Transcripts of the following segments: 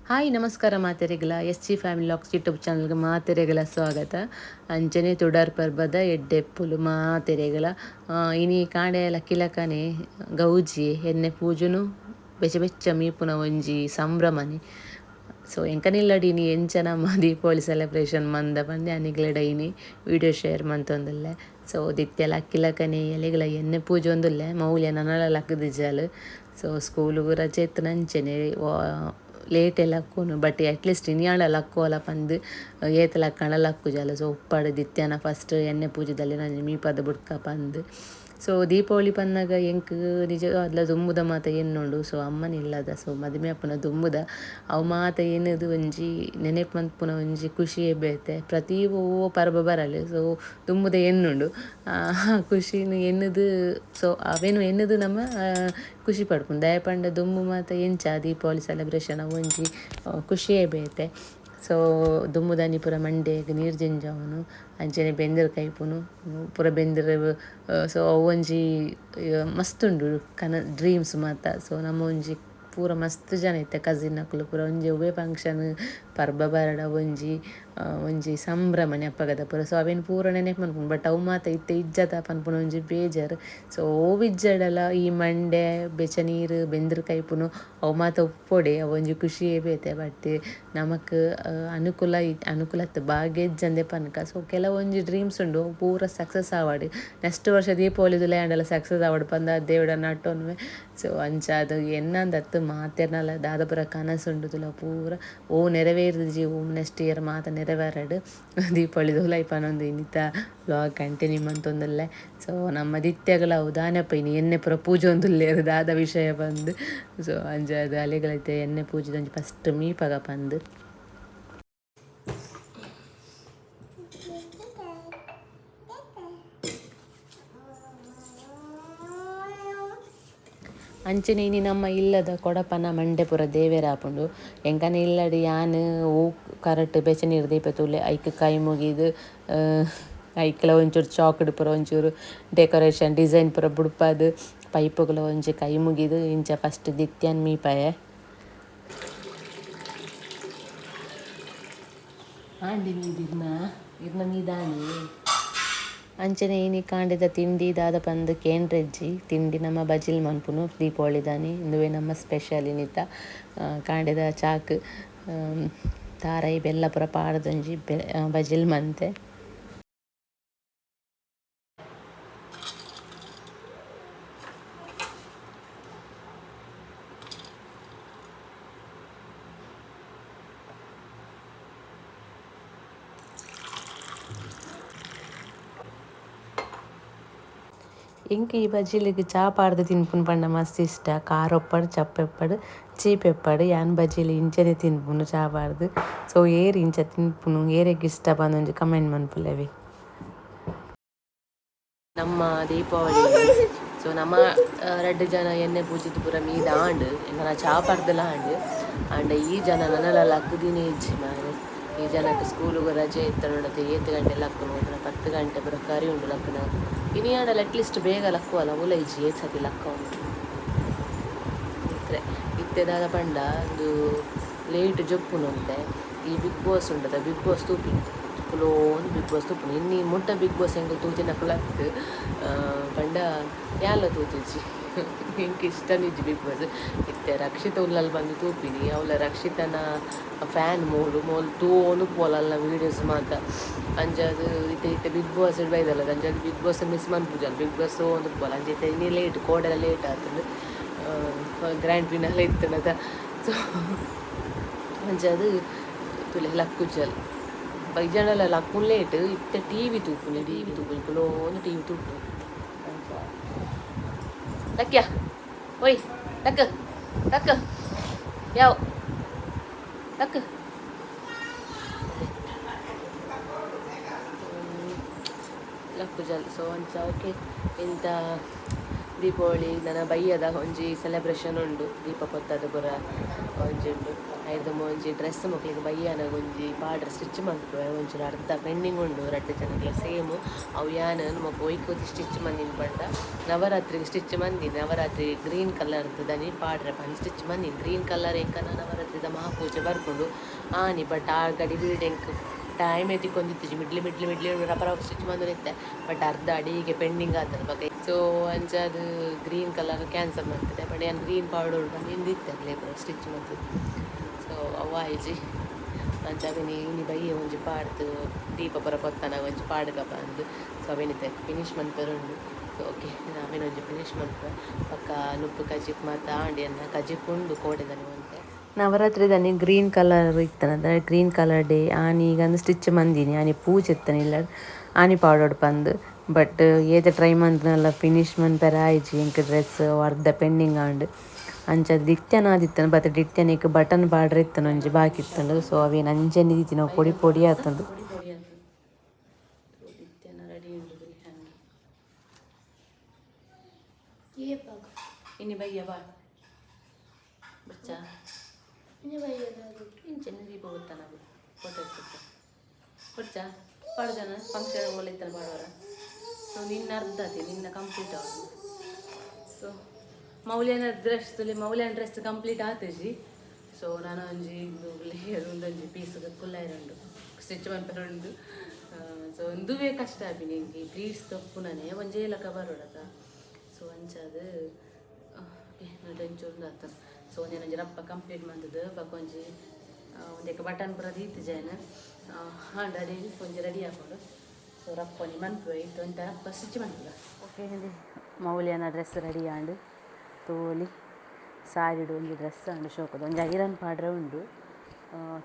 Hi ನಮಸ್ಕಾರ ಮಾತೆರೆಗಳ SG family LOX YouTube ಚಾನಲ್ಗೆ ಮಾತೆರೆಗಳ ಸ್ವಾಗತ. ಅಂಚನೆ ತುಡಾರ್ ಪರ್ಬದ ಎಡ್ಡೆಪ್ಪುಲು ಮಾತೆರೆಗಳ ಇನಿ ಕಾಂಡೆಲ ಕಿಲಕನೆ ಗೌಜಿ ಎನ್ನೆ ಪೂಜುನು ಬೆಚ್ಚ ಬೆಚ್ಚ ಮೀಪುನ ಒಂಜಿ ಸಂಭ್ರಮನೆ. ಸೊ ಎಂಕನಿಲ್ಲಡಿನಿ ಎಂಚ ನಮ್ಮ ದೀಪಾವಳಿ ಸೆಲೆಬ್ರೇಷನ್ ಮಂದ ಪಂದೆ ಅನಿಗ್ಲಡೈನಿ ವಿಡಿಯೋ ಶೇರ್ ಮಂತೊಂದುಲ್ಲೆ. ಸೊ ದಿತ್ಯಲ ಅಕ್ಕಿಲಕನೆ ಎಲೆಗಳ ಎಣ್ಣೆ ಪೂಜೆ ಒಂದುಲ್ಲೆ ಮೌಲ್ಯ ನನಲ ಲಕ್ಕದಿಜ್ಜಾಲು. ಸೊ ಸ್ಕೂಲಿಗೂ ರಜೆ ಇತ್ತು ನಂಚೆನೆ ಲೇಟ್ ಎಲ್ಲ ಹಾಕೋನು ಬಟ್ ಅಟ್ಲೀಸ್ಟ್ ಇನಿಯಾಳ ಲಕ್ಕೋಲ ಪಂದು ಏತ ಲಕ್ಕಂಡ ಲಕ್ಕು ಜಾಲ. ಸೊ ಉಪ್ಪಾಡು ದಿತ್ಯನ ಫಸ್ಟ್ ಎಣ್ಣೆ ಪೂಜೆದಲ್ಲಿ ನಾನು ಮೀಪದ ಬುಡ್ಕ ಪಂದು. ಸೊ ದೀಪಾವಳಿ ಪನ್ನಾಗ ಎಂಕ್ ನಿಜ ಅದ್ಲ ದುಮ್ಮುದ ಮಾತ ಎನ್ನುಂಡು. ಸೊ ಅಮ್ಮನ ಇಲ್ಲದ ಸೊ ಮದುವೆ ಅಪ್ಪನ ದುಮ್ಮುದ ಅವು ಮಾತ ಏನದು ಒಂಜಿ ನೆನೆಪು ಮನ್ಪುನ ಒಂಜಿ ಖುಷಿಯೇ ಬೇತೆ ಪ್ರತಿ ಪರ್ಬ ಬರಲು. ಸೊ ದುಮ್ಮುದ ಎನ್ನುಂಡು ಖುಷಿನ ಎನ್ನದು. ಸೊ ಅವೇನು ಎನ್ನದು ನಮ್ಮ ಖುಷಿ ಪಡ್ಪುಂಡು ದಯಪಂಡ ದುಮ್ಮು ಮಾತ ಎಂಚ ದೀಪಾವಳಿ ಸೆಲೆಬ್ರೇಷನ್ ಒಂಜಿ ಖುಷಿಯೇ ಬೇತೆ. ಸೊ ದುಮ್ಮುದಾನಿ ಪೂರ ಮಂಡೆಗ್ ನೀರು ಜಿಂಜವನು ಅಂಚನೆ ಬೆಂದರ್ ಕೈಪುನು ಪೂರ ಬೆಂದರ್. ಸೊ ಒಂಜಿ ಮಸ್ತ್ ಉಂಡು ಡ್ರೀಮ್ಸ್ ಮಾತ. ಸೊ ನಮ್ಮ ಒಂಜಿ ಪೂರ ಮಸ್ತ್ ಜನ ಇತ್ತೆ ಕಸಿನ್ ಅಕ್ಕಲು ಪೂರ ಒಂಜಿ ಒವ್ವೇ ಫಂಕ್ಷನ್ ಪರ್ಬ ಬರಡ ಒಂಜಿ ಸಂಭ್ರಮ ನೆಪ್ಪಗದ ಪೂರ. ಸೊ ಅವೇನು ಪೂರ ನೆನಪು ಮನ್ಪುಂಡು ಬಟ್ ಅವು ಮಾತ ಇತ್ತೆ ಇಜ್ಜತ ಪನ್ಪುನ ಒಂಜಿ ಬೇಜಾರು. ಸೊ ಓವಿಜ್ಜಡಲ ಈ ಮಂಡೆ ಬೆಚ್ಚ ನೀರು ಬೆಂದ್ರ ಕೈಪುನು ಅವು ಮಾತ ಉಪ್ಪೊಡೆ ಅವು ಒಂಜಿ ಖುಷಿಯೇ ಬೇತೆ. ಬಟ್ ನಮಕ್ ಅನುಕೂಲತ್ತು ಭಾಗ್ಯ ಇಜ್ಜಂದೆ ಪನ್ಕ. ಸೊ ಕೆಲವೊಂಜಿ ಡ್ರೀಮ್ಸ್ ಉಂಡು ಪೂರ ಸಕ್ಸಸ್ ಆವಾಡು. ನೆಕ್ಸ್ಟ್ ವರ್ಷ ದೀಪಾವಳಿದು ಲ್ಯಾಂಡೆಲ್ಲ ಸಕ್ಸಸ್ ಆವಾಡು ಪಂದ ದೇವಡ ನಟ್ಟೊನ್ವೆ. ಸೊ ಅಂಚ ಅದು ಎನ್ನಂದತ್ತು ಮಾತೆರ್ನಲ ದಾದಪುರ ಕನಸುಂಡು ತುಲ ಪೂರ ನೆರವೇರಿದ ನೆಕ್ಸ್ಟ್ ಇಯರ್ ಮಾತ ನೆರವೇರಡು ದೀಪಾವಳಿದು ಲೈಪನೊಂದು ಇನ್ನಿತ ವ್ಲಾಗ್ ಕಂಟಿನ್ಯೂ ಮಂತೊಂದುಲ್ಲೆ. ಸೊ ನಮ್ಮ ದಿತ್ಯಗಳ ಉದಾನಪ್ಪ ಇನ್ನು ಎಣ್ಣೆ ಪೂರ ಪೂಜೆ ಒಂದುಲ್ಲೇರು ದಾದ ವಿಷಯ ಬಂದು. ಸೊ ಅಂಜಾದು ಅಲೆಗಳೈತೆ ಎಣ್ಣೆ ಪೂಜೆದೊಂದು ಫಸ್ಟ್ ಮೀಪಗ ಪಂದು ಅಂಚನೆ ಇನಿ ನಮ್ಮ ಇಲ್ಲದ ಕೊಡಪನ ಮಂಡೆ ಪೂರ ದೇವೇರಾಪುಂಡು ಎಂಕನ ಇಲ್ಲಡಿ ಯಾನು ಹೂ ಕರೆಕ್ಟ್ ಬೆಚ್ಚ ನೀರು ದೀಪ ತುಲೆ ಐಕ್ ಕೈ ಮುಗಿದು ಐಕ್ಲ ಒಂಚೂರು ಚಾಕ್ಡ್ ಪೂರ ಒಂಚೂರು ಡೆಕೋರೇಷನ್ ಡಿಸೈನ್ ಪೂರ ಬುಡ್ಪದು ಪೈಪುಗಳ ಒಂಚೂರು ಕೈ ಮುಗಿದು ಇಂಚ ಫಸ್ಟ್ ದಿತ್ಯನ್ ಮೀಪಾಯೆ ಆಂಡಿ ಇರ್ನ ಮೀದಾನಿ. ಅಂಚನೆ ಇನಿ ಕಾಂಡಿದ ತಿಂಡಿ ದಾದ ಪಂದು ಕೇಂದ್ರೆಜ್ಜಿ ತಿಂಡಿ ನಮ್ಮ ಬಜಿಲ್ ಮನ್ಪುನು ದೀಪಾವಳಿ ದಾನಿ ಇಂದುವೆ ನಮ್ಮ ಸ್ಪೆಷಲ್ ಇನ್ನಿತ ಕಾಂಡಿದ ಚಾಕ್ ತಾರಾಯಿ ಬೆಲ್ಲ ಪೂರ ಪಾಡ್ದೊಂಜಿ ಬಜಿಲ್ ಮಂತೆ. ಇಂಕ ಈ ಬಜ್ಜಿಲಿಗೆ ಚಾ ಪಾಡ್ದು ತಿನ್ಪುನು ಪಂಡ ಮಸ್ತ್ ಇಷ್ಟ. ಕಾರೊಪ್ಪಡು ಚಪ್ಪೆಪ್ಪಡು ಚೀಪೆಪ್ಪಡು ಯಾನ್ ಬಜ್ಜಿಲಿ ಇಂಚನೆ ತಿನ್ಪುನು ಚಾ ಪಾಡ್ದು. ಸೊ ಏರು ಇಂಚ ತಿನ್ಪುನು ಏರೆಗ್ ಇಷ್ಟ ಬಂದೊಂಜಿ ಕಮೆಂಟ್ ಮನ್ಪುಲೆವಿ. ನಮ್ಮ ದೀಪಾವಳಿ ಸೊ ನಮ್ಮ 2 ಜನ ಎಣ್ಣೆ ಪೂಜಿದ್ದು ಪೂರ ಮೀದ ಆಂಡ್ ಎಂಗನ ಚಾ ಪಾಡ್ದಲ ಆಂಡ್ ಈ ಜನ ನನಲ ಲಕ್ಕದಿನೇ ಇಜ್ಜಿ ಮಾರೆ. ಈ ಜನಕ್ಕೆ ಸ್ಕೂಲಿಗೆ ರಜೆ ಇತ್ತು ನೋಡತ್ತೆ 7 ಗಂಟೆ ಲಕ್ಕನ ಹೋದ್ರೆ 10 ಗಂಟೆ ಪೂರ ಕರಿ ಉಂಡು ಲಕ್ಕನ ಇನಿ ಆಡಲ್ಲ ಅಟ್ಲೀಸ್ಟ್ ಬೇಗ ಲಕ್ಕುವಲ್ಲ ಉಲ ಇಜ್ಜಿ 7 ಸತಿ ಲಕ್ಕ ಉಂಟು ಇತ್ತೆದಾದ ಪಂಡ ಒಂದು ಲೇಟ್ ಜೊಪ್ಪುನು ಅಂತೆ. ಈ ಬಿಗ್ ಬಾಸ್ ಉಂಟದ ಬಿಗ್ ಬಾಸ್ ತೂಪಿ ಒಂದು ಬಿಗ್ ಬಾಸ್ ತೂಪುನು ಇನ್ನಿ ಮುಟ್ಟ ಬಿಗ್ ಬಾಸ್ ಹೆಂಗೆ ತೂತಿನ ಕುಲತ್ತು ಪಂಡ ಯಾಲ ತೂತಿಜ್ಜಿ ಇಂಕ ಇಷ್ಟ ನಿಜ್ಜಿ ಬಿಗ್ ಬಾಸ್ ಇತ್ತೆ. ರಕ್ಷಿತ ಉಲ್ಲಲ್ಲಿ ಬಂದು ತೂಪಿನಿ ಅವಳ ರಕ್ಷಿತನ ಫ್ಯಾನ್ ಮೋಲ್ ತೂನು ಪೋಲಲ್ಲ ವೀಡಿಯೋಸ್ ಮಾತ ಅಂಜದು ಇತ್ತೆ ಬಿಗ್ ಬಾಸ್ ಬೈದಲ್ಲ ಅಂಜದು ಬಿಗ್ ಬಾಸ್ ಮಿಸ್ ಮನ್ಪುಜಲ್ಲ ಬಿಗ್ ಬಾಸ್ ಒಂದು ಪೋಲ ಅಂಜೈತೆ ಇನ್ನೇ ಲೇಟ್ ಕೋಡೆಲ್ಲ ಲೇಟ್ ಆಗ್ತದೆ ಗ್ರ್ಯಾಂಡ್ ಫಿನಾಲೆ ಇತ್ತನದ. ಸೊ ಅಂಜದು ತುಲೆ ಲಕ್ಕುಜಲ್ ಬೈಜನಲ್ಲ ಲಕ್ಕುನ್ ಲೇಟ್ ಇತ್ತೆ ಟಿವಿ ತೂಪುನಿ ಕುಲೋನು ಟಿವಿ ತೂಪು ಲಕ್ಯ ಓಯ್ ಲಕ್ಕ ಯಾವ ಲಕ್ಕ ಲಕ್ಕು ಜಲ್. ಸೊ ಅಂಚ ಓಕೆ ಇಂಥ ದೀಪಾವಳಿ ನನ್ನ ಬಯ್ಯದ ಒಂಜಿ ಸೆಲೆಬ್ರೇಷನ್ ಉಂಡು ದೀಪ ಪೊತ್ತದ ಪುರ ಒಂಜಿ ಉಂಡು ಐದು ಒಂಜಿ ಡ್ರೆಸ್ ಮಕ್ಳಿಗೆ ಬಯ್ಯನಾಗ ಒಂಜಿ ಪಾಡ್ರೆ ಸ್ಟಿಚ್ ಮಾಡ್ತೇವೆ ಒಂಚೂರು ಅರ್ಧ ಪೆಂಡಿಂಗ್ ಉಂಡು ರಡ್ಡು ಜನಕ್ಕೆ ಸೇಮು ಅವು ಯಾನು ಮಕ್ಕ ಒಯ್ಕೋತಿ ಸ್ಟಿಚ್ ಮಂದಿನ ಪಂಡ ನವರಾತ್ರಿಗೆ ಸ್ಟಿಚ್ ಮಂದಿ ನವರಾತ್ರಿ ಗ್ರೀನ್ ಕಲರ್ದು ದನಿ ಪಾಡ್ರೆ ಬಂದು ಸ್ಟಿಚ್ ಮಂದಿನ ಗ್ರೀನ್ ಕಲರ್ ಎಂಕನ ನವರಾತ್ರಿದ ಮಹಾಪೂಜೆ ಬರ್ಕೊಂಡು ಆನಿ ಬಟ್ ಆ ಗಡಿ ಬಿಲ್ಡಿಂಗ್ ಟೈಮ್ ಎತ್ತಿಕೊಂಡಿತ್ತು ಮಿಡ್ಲಿ ರಬ್ಬರ್ ಸ್ಟಿಚ್ ಬಂದಿರುತ್ತೆ ಬಟ್ ಅರ್ಧ ಅಡಿಗೆ ಪೆಂಡಿಂಗ್ ಆತದ ಬಗ್ಗೆ ಸೊ ಅಂಚದು ಗ್ರೀನ್ ಕಲರ್ ಕ್ಯಾನ್ಸಲ್ ಮಾಡ್ತಿದ್ದೆ ಬಟ್ ಏನು ಗ್ರೀನ್ ಪೌಡರ್ ಬಂದು ಹಿಂದಿತ್ತೆ ಲೇಬರ್ ಸ್ಟಿಚ್ ಮಾಡ್ತಿದ್ದು ಸೊ ಅವಾಯ್ಜಿ ಅಂಚಾಗ ಇನಿ ಬಯ್ಯ ಒಂಜಿ ಪಾಡ್ದು ದೀಪ ಪುರ ಕೊತ್ತನ ಒಂಜಿ ಪಾಡ್ಗಪ್ಪ ಅಂದು ಸೊ ಅವೇನಿತ್ತೆ ಫಿನಿಶ್ ಮಾಡ್ತಾರುಂಡು ಸೊ ಓಕೆ ನಾವೇನು ಒಂಜಿ ಫಿನಿಶ್ ಮಾಡ್ತೇವೆ ಪಕ್ಕ ನುಪ್ಪು ಕಜಿಪ್ ಮತ್ತು ಆಂಡಿಯನ್ನು ಕಜಿಪ್ಪುಂಡು ಕೋಡೆದನಿ ಅಂತೆ ನವರಾತ್ರಿದಲ್ಲಿ ಗ್ರೀನ್ ಕಲರ್ ಇತ್ತನದ ಗ್ರೀನ್ ಕಲರ್ ಡೇ ಆನಿ ಈಗ ಸ್ಟಿಚ್ ಮಂದಿನಿ ಆನಿ ಪೂಜೆ ಇತ್ತಾನೆ ಇಲ್ಲ ಆನಿ ಪೌಡರ್ ಬಂದು ಬಟ್ ಏತ ಟ್ರೈ ಮಂತನಲ್ಲ ಫಿನಿಶ್ ಮನ್ಪರ ಆಯ್ಜಿ ಇಂಕ ಡ್ರೆಸ್ ಅರ್ಧ ಪೆಂಡಿಂಗ್ ಆಂಡ್ ಅಂಚ ದಿತ್ಯನ ಆದಿತ್ತನ ಬಟ್ ದಿತ್ಯನಿಗೆ ಬಟನ್ ಬಾರ್ಡ್ರ್ ಇತ್ತನ ಒಂಜಿ ಬಾಕಿ ಇತ್ತಂಡು ಸೊ ಅವೇನು ಅಂಜನಿ ರೀತಿ ನಾವು ಪೊಡಿ ಪೊಡಿ ಆತಂದು ಇನ್ನು ಬಯ್ಯ ಬಾ ಬಚ್ಚ ಇಂಚೆನ್ನ ದೀಪ ಗೊತ್ತಾನ ಫೋಟೋ ಇರ್ತದೆ ಕೊಡ್ಚ ಪಾಡ್ದನ ಫಂಕ್ಷನ್ ಒಳ್ಳೆತ್ತಲ್ಲ ಮಾಡುವರ ಸೊ ನಿನ್ನ ಅರ್ಧ ಅದೇ ನಿನ್ನ ಕಂಪ್ಲೀಟ್ ಆಗೋದು ಸೊ ಮೌಲ್ಯನ ಡ್ರೆಸ್ ಕಂಪ್ಲೀಟ್ ಆತಜಿ ಸೊ ನಾನು ಒಂಜಿ ಇದು ಲೇಯರ್ ಒಂದೊಂಜಿ ಪೀಸ್ ಕುಲ್ಲಾಯಿರಂಡು ಸ್ಟಿಚ್ ಮನ್ಪರುಂಡು ಸೊ ಒಂದುವೇ ಕಷ್ಟ ಆಪಿ ನಿಂಗೆ ಪ್ಲೀಟ್ಸ್ ತಪ್ಪು ನಾನೇ ಒಂಜೇ ಲಕ ಬರೋಡದ ಸೊ ಅಂಚದು ಒಂಚೂರು ಆತ ಸೊ ಒಂದೇನು ರಪ್ಪ ಕಂಪ್ಲೀಟ್ ಮಾಡ್ತದೆ ಬಕ್ಕೊಂಜಿ ಒಂದಕ್ಕೆ ಬಟನ್ ಪುರ ದೀತು ಜೈನ ರೆಡಿ ಒಂಜಿ ರೆಡಿ ಹಾಕೊಂಡು ಸೊ ರಪ್ಪನಿ ಮನ್ಪು ಇತ್ತು ಅಂತ ರಪ್ಪ ಸ್ಟಿಚ್ ಮಾಡ್ತದ ಓಕೆ ಮೌಲ್ಯನ ಡ್ರೆಸ್ ರೆಡಿ ಆಂಡು ತೋಲಿ ಸಾರಿಡು ಒಂಜಿ ಡ್ರೆಸ್ ಆಂಡು ಶೋಕದ ಒಂಜಿ ಐರನ್ ಪಾಡ್ರೆ ಉಂಡು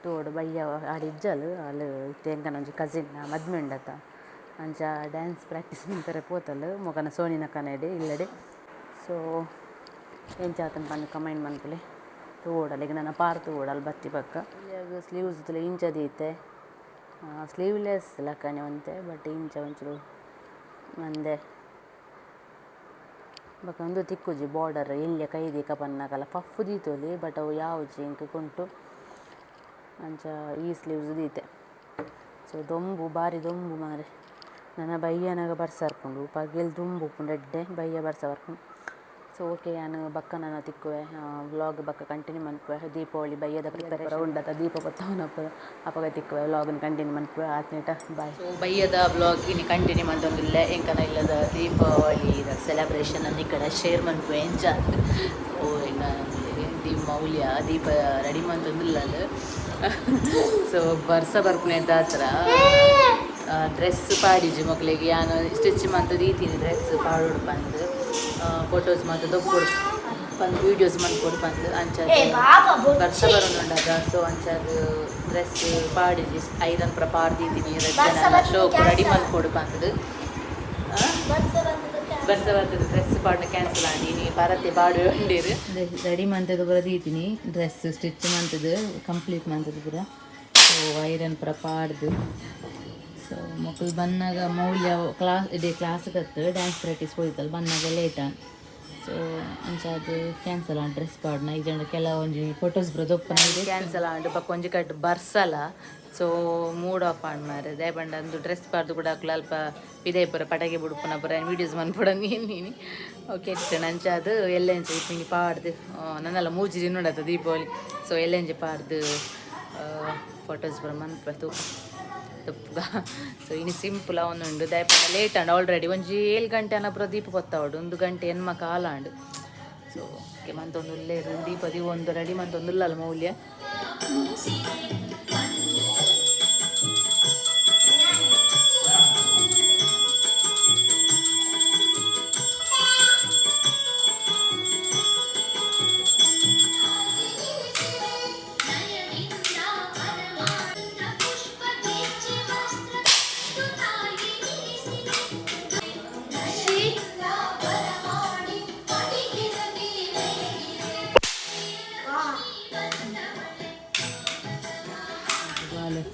ತೋಡು ಬಯ್ಯ ಆಡಿಜ್ಜಲು ಅಲ್ಲಿ ತೆಂಕನ ಒಂಜಿ ಕಸಿನ್ ಮದ್ಮೆ ಉಂಡತ್ತ ಅಂಚ ಡ್ಯಾನ್ಸ್ ಪ್ರಾಕ್ಟೀಸ್ ಮಾಡ್ತಾರೆ ಪೋತಲು ಮೊಗನ ಸೋನಿನ ಕನೆಡೆ ಇಲ್ಲಡೆ ಸೊ ಎಂಚಾತನ ಬಂದು ಕಮೆಂಟ್ ಮನ್ಪಲೆ ತೋಡಲ್ಲ ಈಗ ನನ್ನ ಪಾರ್ತು ಓಡಲ್ಲಿ ಬತ್ತಿ ಪಕ್ಕ ಇಲ್ಲಿಯಾಗ ಸ್ಲೀವ್ಸ್ ಇಂಚದೀತೆ ಸ್ಲೀವ್ಲೆಸ್ ಲಕ್ಕನೆ ಒಂತೆ ಬಟ್ ಇಂಚ ಒಂಚೂರು ಮಂದೆ ಬಕ್ಕ ಒಂದು ತಿಕ್ಕುಜಿ ಬಾರ್ಡರ್ ಇಲ್ಲಿಯ ಕೈದಿ ಕಪನ್ನಕಲ್ಲ ಪಫ್ಫು ದೀತೋಲಿ ಬಟ್ ಅವು ಯಾವುಜಿ ಇಂಕ ಕೊಂಟು ಅಂಚ ಈ ಸ್ಲೀವ್ಸ್ ದೀತೆ ಸೊ ದೊಂಬು ಭಾರಿ ದೊಂಬು ಮಾರೆ ನನ್ನ ಬಯ್ಯನಾಗ ಬರ್ಸರ್ಕೊಂಡು ಪಗೆಲ್ ದುಂಬು ಉಪ್ಪುಂಡು ಎಡ್ಡೆ ಬಯ್ಯ ಬರ್ಸ ಬರ್ಕೊಂಡು ಸೊ ಓಕೆ ನಾನು ಬಕ್ಕ ನಾನು ತಿಕ್ಕುವೆ ವ್ಲಾಗ್ ಬಕ್ಕ ಕಂಟಿನ್ಯೂ ಮನ್ಪುವೆ ದೀಪಾವಳಿ ಬಯ್ಯದ ಪ್ರಿಪೇರ್ ಉಂಡತ ದೀಪ ಬತ್ತವನಪ್ಪ ಅಪಗ ತಿಕ್ಕುವೆ ವ್ಲಾಗನ್ನು ಕಂಟಿನ್ಯೂ ಮನ್ಪುವೆ ಆತ್ನೇಟ ಬಾಯ್ ಸೊ ಬಯ್ಯದ ವ್ಲಾಗ್ ಇನ್ನು ಕಂಟಿನ್ಯೂ ಮಂದೊಂದಿಲ್ಲ ಎಂಕನ ಇಲ್ಲದ ದೀಪಾವಳಿ ಸೆಲೆಬ್ರೇಷನ್ ಅನ್ನು ಈ ಕಡೆ ಶೇರ್ ಮನ್ಪುವೆ ಎಂಚ ಓ ಈಗ ದೀಪ ಮೌಲ್ಯ ದೀಪ ರೆಡಿ ಮಂದೊಂದಿಲ್ಲ ಅದು ಸೊ ಬರ್ಸ ಬರ್ಪುನೆ ಹತ್ರ ಡ್ರೆಸ್ ಪಾಡಿಜಿ ಮಕ್ಕಳಿಗೆ ಯಾನು ಸ್ಟಿಚ್ ಮಂತು ದೀತೀನಿ ಡ್ರೆಸ್ ಪಾಡೋಡು ಬಂದು ಫೋಟೋಸ್ ಮತ್ತು ದೊಪ್ಪೊಡು ಬಂದು ವೀಡಿಯೋಸ್ ಮಾಡ್ಕೊಡು ಬಂದು ಅಂಚದು ಬರ್ಸ ಬರೋಣುಂಡದ ಸೊ ಅಂಚದು ಡ್ರೆಸ್ ಪಾಡಿಜಿ ಐರನ್ ಪುರ ಪಾಡ್ದಿದ್ದೀನಿ ಶೋಕು ರೆಡಿ ಮಾಡ್ಕೊಡು ಬಂದು ಬರ್ಸ ಬರ್ತದೆ ಡ್ರೆಸ್ ಪಾಡ್ನ ಕ್ಯಾನ್ಸಲ್ ಆಗಿ ನೀ ಬರತ್ತೆ ಪಾಡು ಉಂಡೀರು ರೆಡಿ ಮಂತದ್ದು ಪುರ ದೀತೀನಿ ಡ್ರೆಸ್ ಸ್ಟಿಚ್ ಮಂತದ್ದು ಕಂಪ್ಲೀಟ್ ಮಂತದ್ದು ಪುರ ಸೊ ಐರನ್ ಪುರ ಪಾಡ್ದು ಸೊ ಮಕ್ಕಳು ಬಂದಾಗ ಮೌಲ್ಯ ಕ್ಲಾಸ್ ಕತ್ತು ಡ್ಯಾನ್ಸ್ ಪ್ರಾಕ್ಟೀಸ್ ಹೋಯ್ತಲ್ಲ ಬಂದಾಗ ಲೇಟ ಸೊ ಅಂಚಾದು ಕ್ಯಾನ್ಸಲ್ ಆಂಡ್ ಡ್ರೆಸ್ ಪಾಡ್ನ ಈಗ ಕೆಲವೊಂಜಿ ಫೋಟೋಸ್ ಬರೋದೊಪ್ಪನ ಕ್ಯಾನ್ಸಲ್ ಆಂಡ್ ಪಕ್ಕ ಒಂಜಿ ಕಟ್ಟು ಬರ್ಸಲ್ಲ ಸೊ ಮೂಡ್ ಆಫ್ ಆಂಡ್ ಮಾರೆ ದಯಪಂಡ ಅಂದು ಡ್ರೆಸ್ ಪಾಡ್ದು ಕೂಡ ಅಲ್ಪ ಇದೇ ಪುರ ಪಟಕೆ ಬಿಡುಪುನ ಪುರ ವೀಡಿಯೋಸ್ ಮನ್ಪುಡ ನೀನು ಓಕೆ ಇಟ್ಟು ಅಂಚಾದು ಎಲ್ಲೆಂಚ ಇಪ್ಪಿಂಗಿ ಪಾಡ್ದು ನನ್ನೆಲ್ಲ ಮೂಜಿ ನೋಡತ್ತ ದೀಪಾವಳಿ ಸೊ ಎಲ್ಲೆಂಜಿ ಪಾಡ್ದು ಫೋಟೋಸ್ ಪುರ ಮನ್ಪುರ ತಪ್ಪುಗ ಸೊ ಇನ್ನು ಸಿಂಪಲ್ ಅವನುಂಡು ದಯಪಂಡ ಲೇಟ್ ಅಂಡ್ ಆಲ್ರೆಡಿ ಒಂಜಿ 7 ಗಂಟೆ ಅನ್ನಪ್ರ ದೀಪ ಗೊತ್ತಾವಡು 1 ಗಂಟೆ ಎನ್ಮ ಕಾಲ ಅಂಡು ಸೊ ಓಕೆ ಮಂತೊಂದು ಲೇರು ದೀಪ ಒಂದು ರೆಡಿ ಮಂತೊಂದುಲ್ಲ ಮೌಲ್ಯ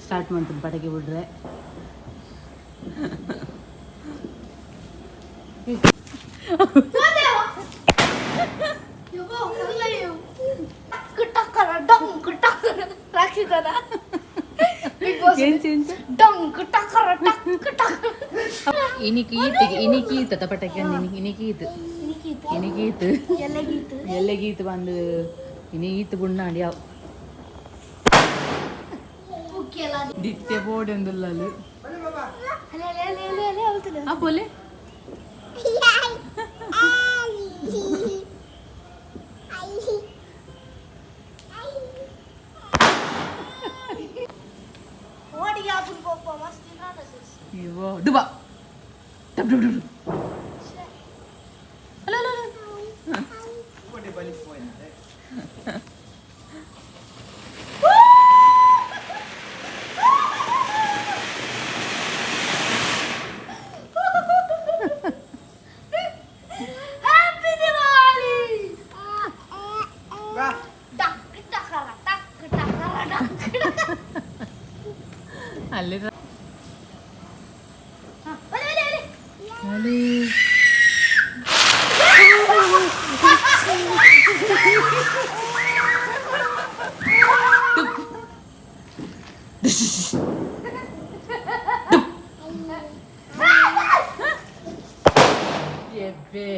ಸ್ಟಾರ್ಟ್ ಮಾಡ್ತೀನಿ Patke ಬಿಡ್ರೆ Ini gitu tapatakan ini gitu. Yelle gitu bandu. Ini itu bunna dia. Ditya board endullalu. Ah boleh? Iya, dua. Dap. Halo. Kok dia balik poin? Happy Diwali! Wah. Tak. Alli. Balik. Alli. Yebbe.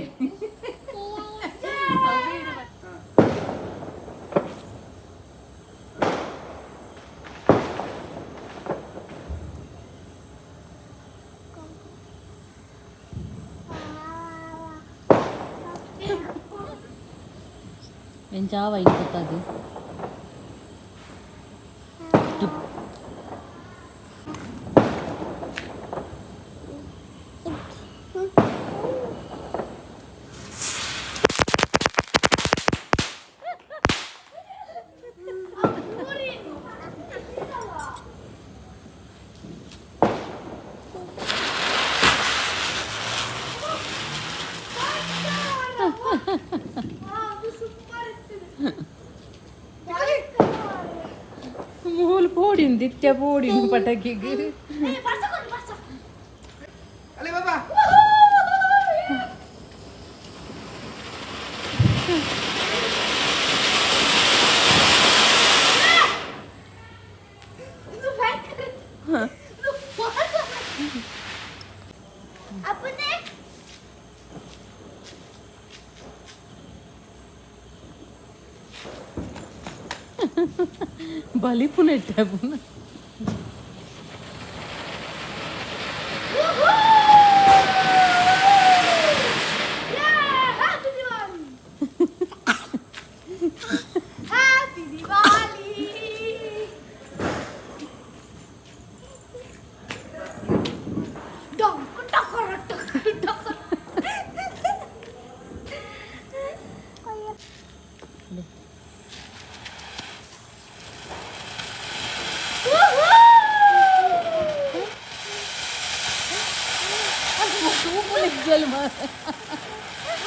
Yencha ikutadu. Mul podin, ditya podin patakige. Ale baba. Apa ni? Bali punetta puna. Happy Diwali! Happy Diwali! Dong, takar.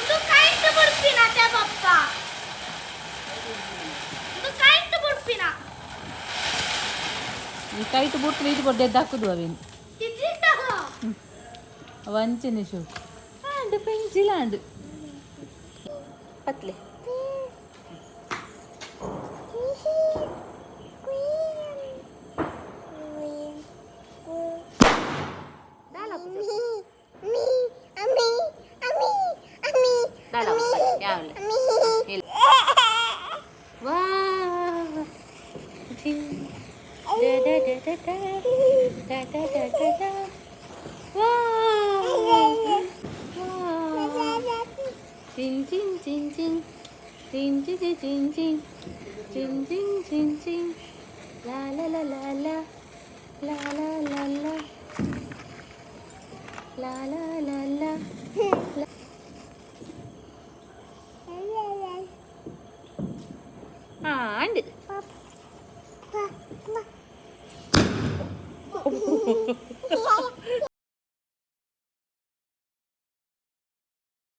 Untuk kain berpinah ya papa. Untuk kain berpinah. ಈ kite ಬುಟ್ಟು ಇದು ಬಡ್ಡೆ ಹಾಕುದು ಅವೇನು Tidak. ವಂಚನೆ show and pencil and ಪತ್ಲೆ Chin chin chin chin chin chin chin chin chin chin chin chin la la la la la la la la la la la la la and